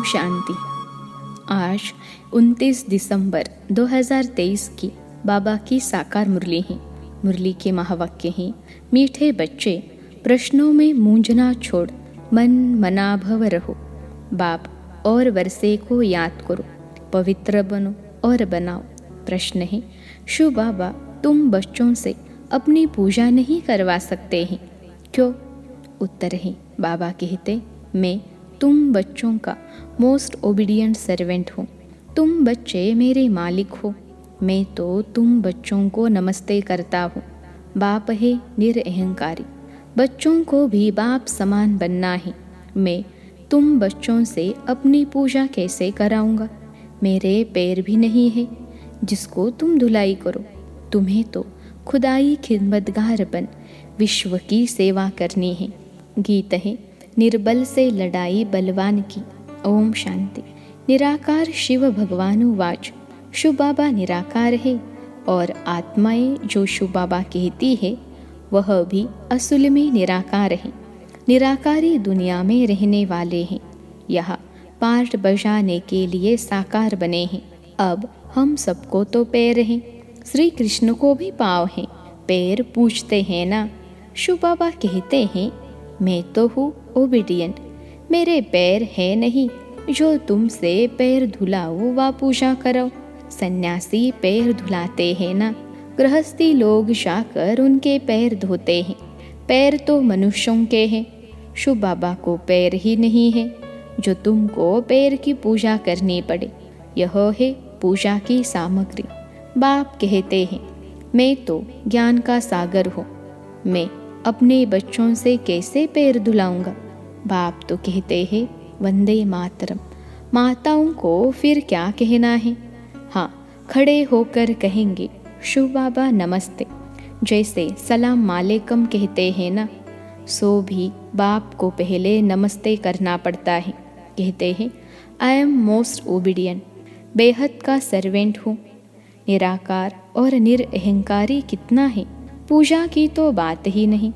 शांति। आज 29 दिसंबर 2023 की बाबा की साकार मुरली है। मुरली के महावाक्य हैं, मीठे बच्चे प्रश्नों में मूंझना छोड़ मन मना भव रहो। बाप और वर्षे को याद करो, पवित्र बनो और बनाओ। प्रश्न है, शु बाबा तुम बच्चों से अपनी पूजा नहीं करवा सकते हैं, क्यों? उत्तर है, बाबा कहते, मैं तुम बच्चों का मोस्ट ओबीडियंट सर्वेंट हूँ। तुम बच्चे मेरे मालिक हो। मैं तो तुम बच्चों को नमस्ते करता हूँ। बाप है निरअहंकारी। बच्चों को भी बाप समान बनना है। मैं तुम बच्चों से अपनी पूजा कैसे कराऊंगा? मेरे पैर भी नहीं है जिसको तुम धुलाई करो। तुम्हें तो खुदाई खिदमतगार बन विश्व की सेवा करनी है। गीत है, निर्बल से लड़ाई बलवान की। ओम शांति। निराकार शिव भगवानु वाच। शिव बाबा निराकार है और आत्माएं जो शिव बाबा कहती है वह भी असल में निराकार है। निराकारी दुनिया में रहने वाले हैं, यह पार्ट बजाने के लिए साकार बने हैं। अब हम सबको तो पैर हैं, श्री कृष्ण को भी पाँव हैं, पैर पूछते हैं ना। शिव बाबा कहते हैं, मैं तो हूँ ओबीडियंट, मेरे पैर है नहीं जो तुमसे पैर धुलाओ व पूजा करो। सन्यासी पैर धुलाते हैं ना, गृहस्थी लोग जाकर उनके पैर धोते हैं। पैर तो मनुष्यों के हैं, शिव बाबा को पैर ही नहीं है जो तुमको पैर की पूजा करनी पड़े। यह है पूजा की सामग्री। बाप कहते हैं, मैं तो ज्ञान का सागर हूँ, मैं अपने बच्चों से कैसे पैर धुलाऊंगा? बाप तो कहते हैं, वंदे मातरम। माताओं को फिर क्या कहना है? हाँ, खड़े होकर कहेंगे, शिव बाबा नमस्ते। जैसे सलाम वालेकुम कहते हैं ना, सो भी बाप को पहले नमस्ते करना पड़ता है। कहते हैं, आई एम मोस्ट ओबीडियंट, बेहद का सर्वेंट हूँ। निराकार और निरअहंकारी कितना है, पूजा की तो बात ही नहीं।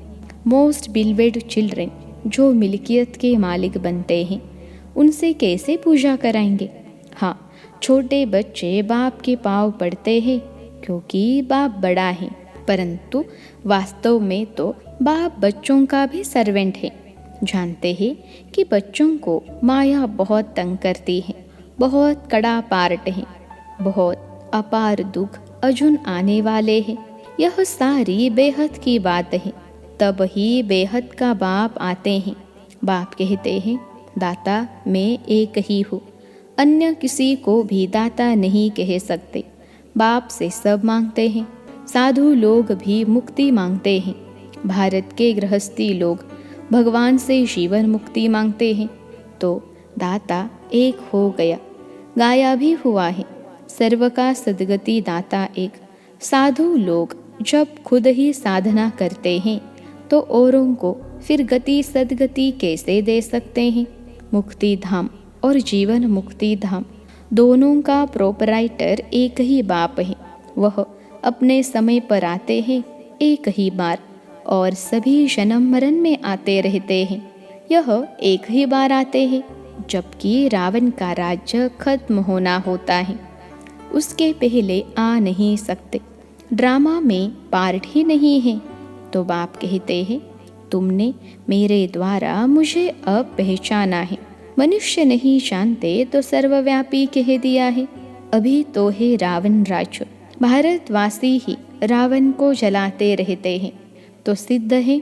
मोस्ट बिलवेड चिल्ड्रन जो मिल्कियत के मालिक बनते हैं, उनसे कैसे पूजा कराएंगे? हाँ, छोटे बच्चे बाप के पाँव पड़ते हैं क्योंकि बाप बड़ा है, परंतु वास्तव में तो बाप बच्चों का भी सर्वेंट है। जानते हैं कि बच्चों को माया बहुत तंग करती है, बहुत कड़ा पार्ट है, बहुत अपार दुख अजुन आने वाले हैं। यह सारी बेहद की बात है, तब ही बेहद का बाप आते हैं। बाप कहते हैं, दाता मैं एक ही हूँ, अन्य किसी को भी दाता नहीं कह सकते। बाप से सब मांगते हैं, साधु लोग भी मुक्ति मांगते हैं। भारत के गृहस्थी लोग भगवान से जीवन मुक्ति मांगते हैं, तो दाता एक हो गया, गाया भी हुआ है, सर्व का सद्गति दाता एक। साधु लोग जब खुद ही साधना करते हैं तो औरों को फिर गति सद्गति कैसे दे सकते हैं? मुक्ति धाम और जीवन मुक्ति धाम दोनों का प्रोपराइटर एक ही बाप है। वह अपने समय पर आते हैं एक ही बार और सभी जन्म मरण में आते रहते हैं। यह एक ही बार आते हैं, जबकि रावण का राज्य खत्म होना होता है, उसके पहले आ नहीं सकते। ड्रामा में पार्ट ही नहीं है। तो बाप कहते हैं, तुमने मेरे द्वारा मुझे अब पहचाना है। मनुष्य नहीं जानते तो सर्वव्यापी कह दिया है। अभी तो है रावण राज्य, भारतवासी ही रावण को जलाते रहते हैं, तो सिद्ध है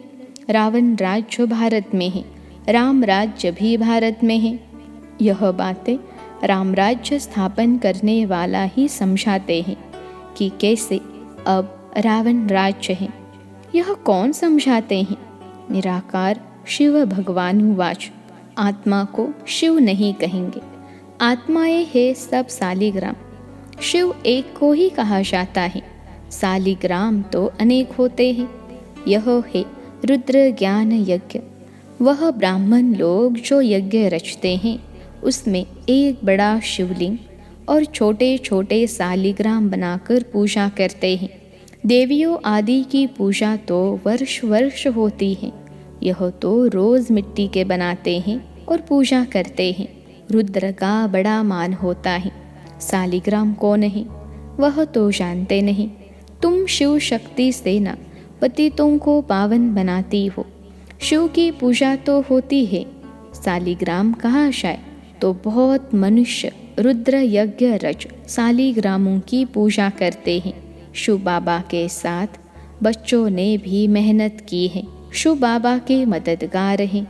रावण राज्य भारत में है, राम राज्य भी भारत में है। यह बातें राम राज्य स्थापन करने वाला ही समझाते हैं कि कैसे अब रावण राज्य है। यह कौन समझाते हैं? निराकार शिव भगवान वाच। आत्मा को शिव नहीं कहेंगे, आत्माएं है सब सालिग्राम। शिव एक को ही कहा जाता है, सालिग्राम तो अनेक होते हैं। यह है रुद्र ज्ञान यज्ञ। वह ब्राह्मण लोग जो यज्ञ रचते हैं, उसमें एक बड़ा शिवलिंग और छोटे छोटे सालिग्राम बनाकर पूजा करते हैं। देवियों आदि की पूजा तो वर्ष वर्ष होती है, यह तो रोज मिट्टी के बनाते हैं और पूजा करते हैं। रुद्र का बड़ा मान होता है। सालिग्राम कौन है वह तो जानते नहीं। तुम शिव शक्ति से ना पतितों को पावन बनाती हो। शिव की पूजा तो होती है, सालिग्राम कहाँ शाय। तो बहुत मनुष्य रुद्र यज्ञ रच सालिग्रामों की पूजा करते हैं। शिव बाबा के साथ बच्चों ने भी मेहनत की है। शिव बाबा के मददगार हैं।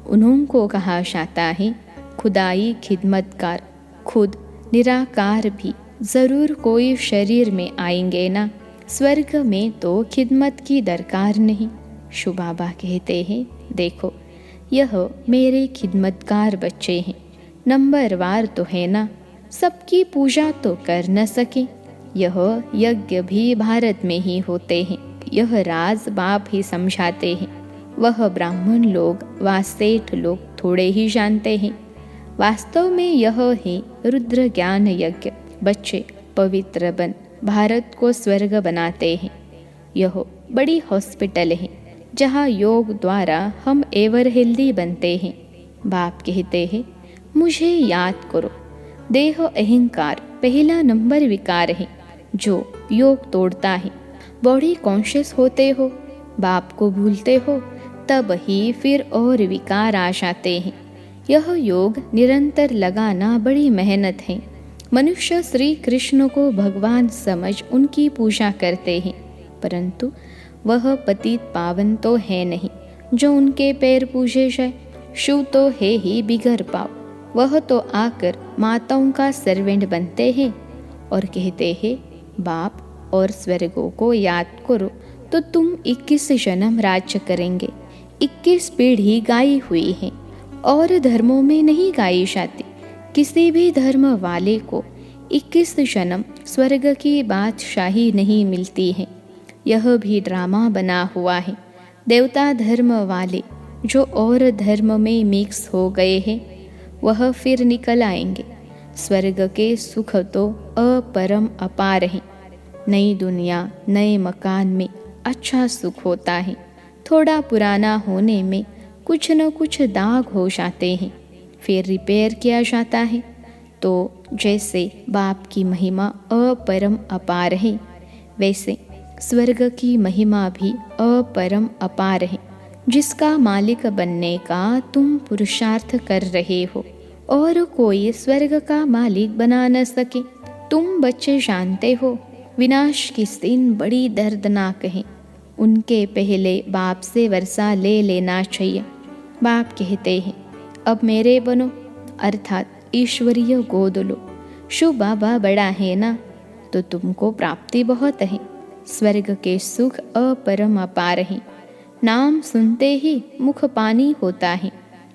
उन्हों को कहा जाता है खुदाई खिदमतकार। खुद निराकार भी ज़रूर कोई शरीर में आएंगे ना। स्वर्ग में तो खिदमत की दरकार नहीं। शिव बाबा कहते हैं देखो यह मेरे खिदमतकार बच्चे हैं, नंबरवार तो है ना। सबकी पूजा तो कर न सके। यह यज्ञ भी भारत में ही होते हैं। यह राज बाप ही समझाते हैं। वह ब्राह्मण लोग व सेठ लोग थोड़े ही जानते हैं। वास्तव में यह है रुद्र ज्ञान यज्ञ। बच्चे पवित्र बन भारत को स्वर्ग बनाते हैं। यह बड़ी हॉस्पिटल है जहाँ योग द्वारा हम एवर हेल्दी बनते हैं। बाप कहते हैं मुझे याद करो। देह अहंकार पहला नंबर विकार है जो योग तोड़ता है। बॉडी कॉन्शियस होते हो, बाप को भूलते हो, तब ही फिर और विकार आ जाते हैं। यह योग निरंतर लगाना बड़ी मेहनत है। मनुष्य श्री कृष्ण को भगवान समझ उनकी पूजा करते हैं, परंतु वह पतित पावन तो है नहीं जो उनके पैर पूजे जाए। शिव तो है ही बिगर पाव। वह तो आकर माताओं का सर्वेंट बनते हैं और कहते हैं बाप और स्वर्गों को याद करो तो तुम 21 जन्म राज्य करेंगे। 21 पीढ़ी गाई हुई है और धर्मों में नहीं गाई जाती। किसी भी धर्म वाले को 21 जन्म स्वर्ग की बादशाही नहीं मिलती है। यह भी ड्रामा बना हुआ है। देवता धर्म वाले जो और धर्म में मिक्स हो गए हैं वह फिर निकल आएंगे। स्वर्ग के सुख तो अपरम अपार हैं। नई दुनिया नए मकान में अच्छा सुख होता है। थोड़ा पुराना होने में कुछ न कुछ दाग हो जाते हैं, फिर रिपेयर किया जाता है। तो जैसे बाप की महिमा अपरम अपार है, वैसे स्वर्ग की महिमा भी अपरम अपार है, जिसका मालिक बनने का तुम पुरुषार्थ कर रहे हो और कोई स्वर्ग का मालिक बना न सके। तुम बच्चे जानते हो विनाश की दिन बड़ी दर्दनाक है। उनके पहले बाप से वर्षा ले लेना चाहिए। बाप कहते हैं अब मेरे बनो, अर्थात ईश्वरीय गोद लो। शिव बाबा बड़ा है ना, तो तुमको प्राप्ति बहुत है। स्वर्ग के सुख अपरम अपार हैं। नाम सुनते ही मुख पानी होता है।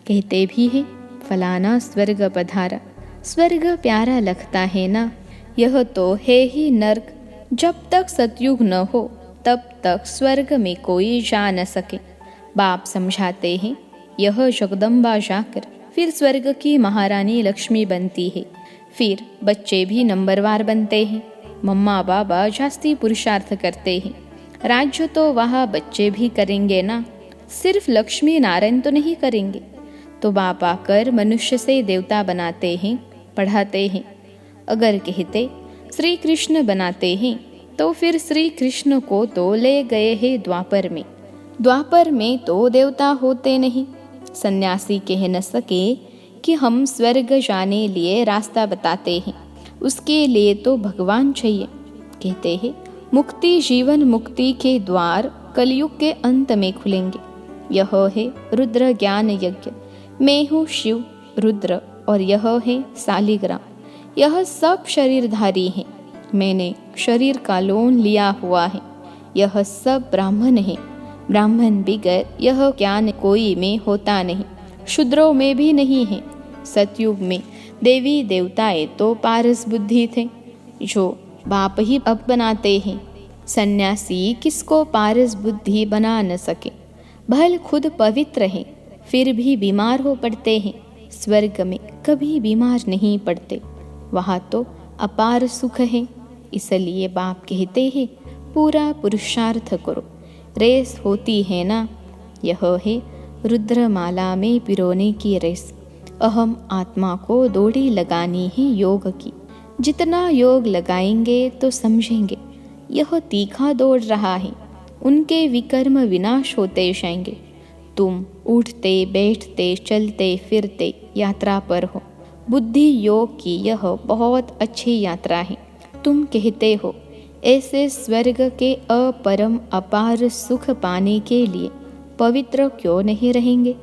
कहते भी है फलाना स्वर्ग पधारा। स्वर्ग प्यारा लगता है ना। यह तो है ही नर्क। जब तक सतयुग न हो तब तक स्वर्ग में कोई जा न सके। बाप समझाते हैं यह जगदम्बा जाकर फिर स्वर्ग की महारानी लक्ष्मी बनती है। फिर बच्चे भी नंबरवार बनते हैं। मम्मा बाबा जास्ती पुरुषार्थ करते हैं। राज्य तो वह बच्चे भी करेंगे ना, सिर्फ लक्ष्मी नारायण तो नहीं करेंगे। तो बाप आकर मनुष्य से देवता बनाते हैं, पढ़ाते हैं। अगर कहते श्री कृष्ण बनाते हैं तो फिर श्री कृष्ण को तो ले गए हैं द्वापर में। द्वापर में तो देवता होते नहीं। सन्यासी कह न सके कि हम स्वर्ग जाने लिए रास्ता बताते हैं, उसके लिए तो भगवान चाहिए। कहते हैं मुक्ति जीवन मुक्ति के द्वार कलयुग के अंत में खुलेंगे। यह है रुद्र ज्ञान यज्ञ। मैं हूँ शिव रुद्र और यह है सालिग्राम। यह सब शरीरधारी हैं। मैंने शरीर का लोन लिया हुआ है। यह सब ब्राह्मण है। ब्राह्मण बिगर यह ज्ञान कोई में होता नहीं, शूद्रों में भी नहीं है। सतयुग में देवी देवताएं तो पारस बुद्धि थे, जो बाप ही अब बनाते हैं। सन्यासी किसको पारस बुद्धि बना न सके। भल खुद पवित्र है फिर भी बीमार हो पड़ते हैं। स्वर्ग में कभी बीमार नहीं पड़ते, वहाँ तो अपार सुख है। इसलिए बाप कहते हैं पूरा पुरुषार्थ करो। रेस होती है ना, यह है रुद्रमाला में पिरोने की रेस। अहम आत्मा को दौड़ी लगानी है योग की। जितना योग लगाएंगे तो समझेंगे यह तीखा दौड़ रहा है, उनके विकर्म विनाश होते जाएंगे। तुम उठते बैठते चलते फिरते यात्रा पर हो। बुद्धि योग की यह बहुत अच्छी यात्रा है। तुम कहते हो ऐसे स्वर्ग के अपरम अपार सुख पाने के लिए पवित्र क्यों नहीं रहेंगे?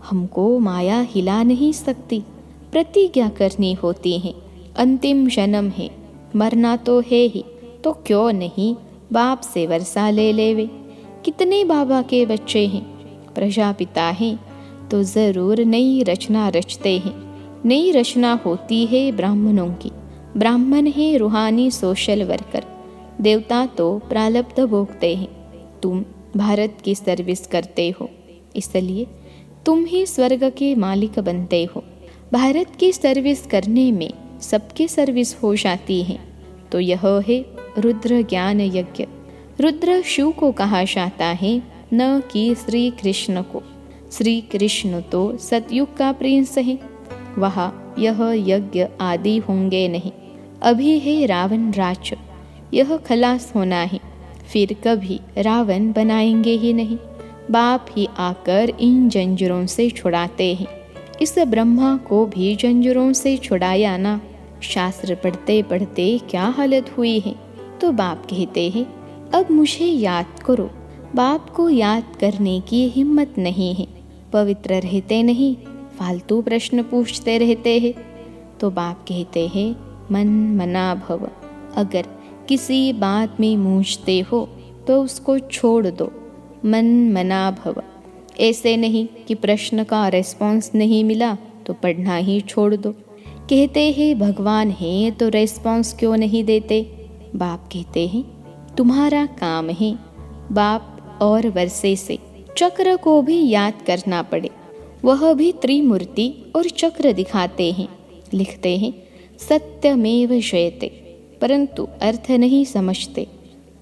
हमको माया हिला नहीं सकती, प्रतिज्ञा करनी होती है। अंतिम जन्म है, मरना तो है ही, तो क्यों नहीं बाप से वर्षा ले लेवे। कितने बाबा के बच्चे हैं, प्रजापिता हैं, तो ज़रूर नई रचना रचते हैं। नई रचना होती है ब्राह्मणों की। ब्राह्मण है रूहानी सोशल वर्कर, देवता तो प्रारब्ध भोगते हैं। तुम भारत की सर्विस करते हो, इसलिए तुम ही स्वर्ग के मालिक बनते हो। भारत की सर्विस करने में सबकी सर्विस हो जाती है। तो यह है रुद्र ज्ञान यज्ञ। रुद्र शिव को कहा जाता है, न कि श्री कृष्ण को। श्री कृष्ण तो सतयुग का प्रिंस है, वहाँ यह यज्ञ आदि होंगे नहीं। अभी है रावण राज्य, यह खलास होना है, फिर कभी रावण बनाएंगे ही नहीं। बाप ही आकर इन जंजीरों से छुड़ाते हैं। इस ब्रह्मा को भी जंजीरों से छुड़ाया ना। शास्त्र पढ़ते पढ़ते क्या हालत हुई है। तो बाप कहते हैं, अब मुझे याद करो। बाप को याद करने की हिम्मत नहीं है, पवित्र रहते नहीं, फालतू प्रश्न पूछते रहते हैं। तो बाप कहते हैं, मन मना भव। अगर किसी बात में मूझते हो तो उसको छोड़ दो, मन मना भव। ऐसे नहीं कि प्रश्न का रेस्पॉन्स नहीं मिला तो पढ़ना ही छोड़ दो। कहते हैं भगवान है तो रेस्पॉन्स क्यों नहीं देते? बाप कहते हैं, तुम्हारा काम है बाप और वर्षे से चक्र को भी याद करना पड़े। वह भी त्रिमूर्ति और चक्र दिखाते हैं। लिखते हैं सत्यमेव जयते, परंतु अर्थ नहीं समझते।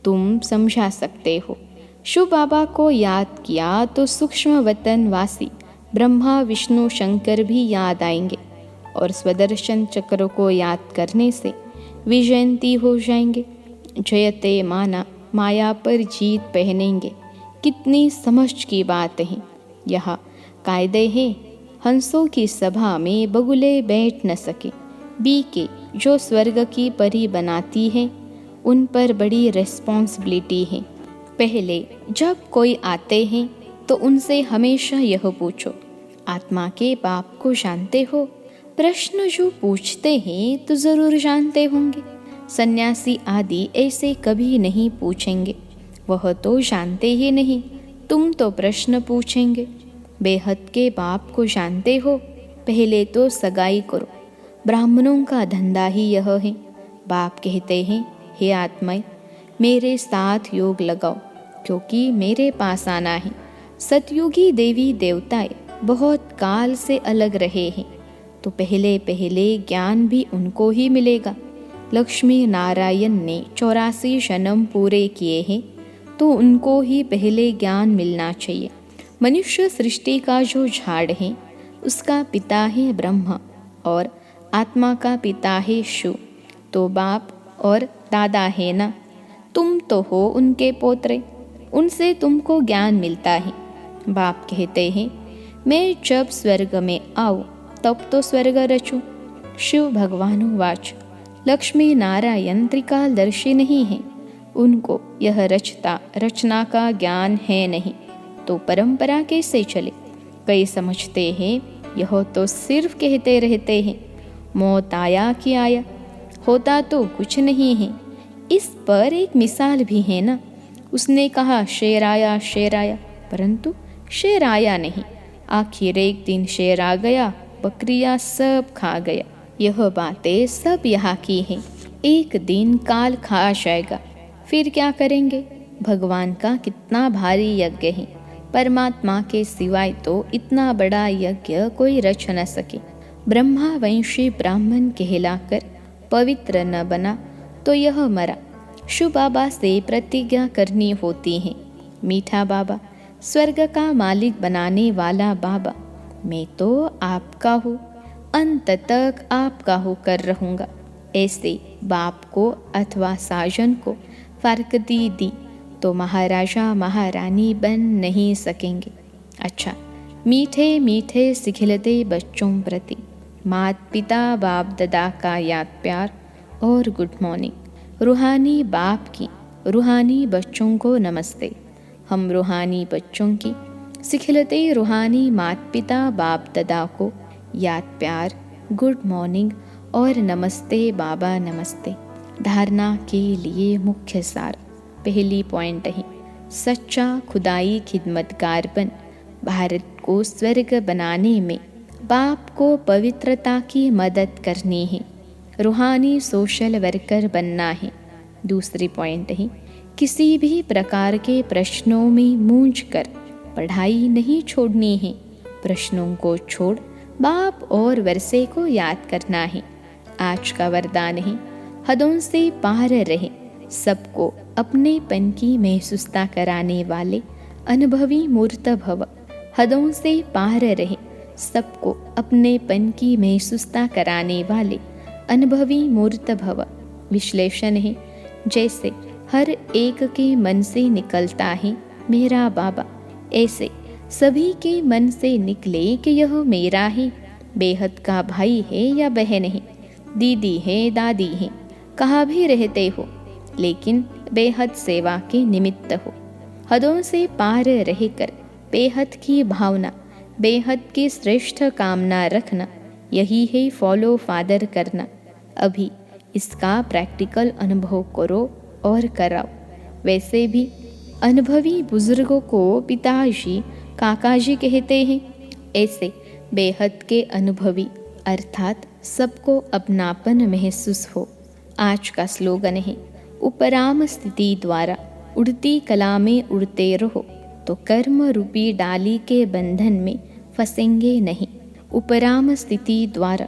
तुम समझा सकते हो। शिव बाबा को याद किया तो सूक्ष्म वतन वासी ब्रह्मा विष्णु शंकर भी याद आएंगे, और स्वदर्शन चक्र को याद करने से विजयंती हो जाएंगे। जयते माना माया पर जीत पहनेंगे। कितनी समझ की बात है। यहाँ कायदे हैं, हंसों की सभा में बगुले बैठ न सके। बी के जो स्वर्ग की परी बनाती है, उन पर बड़ी रिस्पॉन्सिबिलिटी है। पहले जब कोई आते हैं तो उनसे हमेशा यह पूछो, आत्मा के बाप को जानते हो? प्रश्न जो पूछते हैं तो ज़रूर जानते होंगे। सन्यासी आदि ऐसे कभी नहीं पूछेंगे, वह तो जानते ही नहीं। तुम तो प्रश्न पूछेंगे। बेहद के बाप को जानते हो? पहले तो सगाई करो। ब्राह्मणों का धंधा ही यह है। बाप कहते हैं, हे आत्मा, मेरे साथ योग लगाओ, क्योंकि मेरे पास आना है। सतयुगी देवी देवताएं बहुत काल से अलग रहे हैं, तो पहले पहले ज्ञान भी उनको ही मिलेगा। लक्ष्मी नारायण ने 84 जन्म पूरे किए हैं, तो उनको ही पहले ज्ञान मिलना चाहिए। मनुष्य सृष्टि का जो झाड़ है, उसका पिता है ब्रह्मा, और आत्मा का पिता है शिव। तो बाप और दादा है ना, तुम तो हो उनके पोत्रे, उनसे तुमको ज्ञान मिलता है। बाप कहते हैं, मैं जब स्वर्ग में आऊँ तब तो स्वर्ग रचूं। शिव भगवानुवाच, लक्ष्मी नारायण त्रिकालदर्शी नहीं है, उनको यह रचना का ज्ञान है नहीं, तो परंपरा कैसे चले? कई समझते हैं यह तो सिर्फ कहते रहते हैं, मौत आया कि आया, होता तो कुछ नहीं है। इस पर एक मिसाल भी है ना। उसने कहा शेर आया, परंतु शेर आया नहीं। आखिर एक दिन शेर आ गया, बकरियां सब खा गया। यह बातें सब यहाँ की हैं। एक दिन काल खा जाएगा, फिर क्या करेंगे? भगवान का कितना भारी यज्ञ है। परमात्मा के सिवाय तो इतना बड़ा यज्ञ कोई रच न सके। ब्रह्मा वंशी ब्राह्मण कहलाकर पवित्र न बना तो यह मरा। शिव बाबा से प्रतिज्ञा करनी होती है। मीठा बाबा, स्वर्ग का मालिक बनाने वाला बाबा, मैं तो आपका हूँ। अंत तक आपका होकर रहूँगा। ऐसे बाप को अथवा साजन को फारकती दी तो महाराजा महारानी बन नहीं सकेंगे। अच्छा, मीठे मीठे सिखिलते बच्चों प्रति माता पिता बाप दादा का याद प्यार और गुड मॉर्निंग। रूहानी बाप की रूहानी बच्चों को नमस्ते। हम रूहानी बच्चों की सिखिलते रूहानी माता पिता बाप दादा को याद प्यार, गुड मॉर्निंग और नमस्ते बाबा नमस्ते। धारणा के लिए मुख्य सार। पहली पॉइंट है, सच्चा खुदाई खिदमतगार बन भारत को स्वर्ग बनाने में बाप को पवित्रता की मदद करनी है। रूहानी सोशल वर्कर बनना है। दूसरी पॉइंट है, किसी भी प्रकार के प्रश्नों में मूंझ कर पढ़ाई नहीं छोड़नी है। प्रश्नों को छोड़ बाप और वर्षे को याद करना है। आज का वरदान है, हदों से पार रहे, सबको अपनेपन की महसूसता कराने वाले अनुभवी मूर्त भव। हदों से पार रहे, सबको अपनेपन की महसूसता कराने वाले अनुभवी मूर्त भव। विश्लेषण है, जैसे हर एक के मन से निकलता है मेरा बाबा, ऐसे सभी के मन से निकले कि यह मेरा है। बेहद का भाई है या बहन है, दीदी है दादी है, कहाँ भी रहते हो, लेकिन बेहद सेवा के निमित्त हो। हदों से पार रहकर बेहद की भावना, बेहद की श्रेष्ठ कामना रखना, यही है फॉलो फादर करना। अभी इसका प्रैक्टिकल अनुभव करो और कराओ। वैसे भी अनुभवी बुजुर्गों को पिताजी काकाजी कहते हैं। ऐसे बेहद के अनुभवी अर्थात सबको अपनापन महसूस हो। आज का स्लोगन है, उपराम स्थिति द्वारा उड़ती कला में उड़ते रहो तो कर्म रूपी डाली के बंधन में फंसेंगे नहीं। उपराम स्थिति द्वारा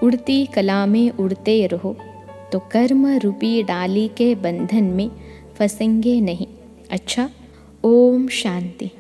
उड़ती कला में उड़ते रहो तो कर्म रूपी डाली के बंधन में फंसेंगे नहीं। अच्छा, ओम शांति।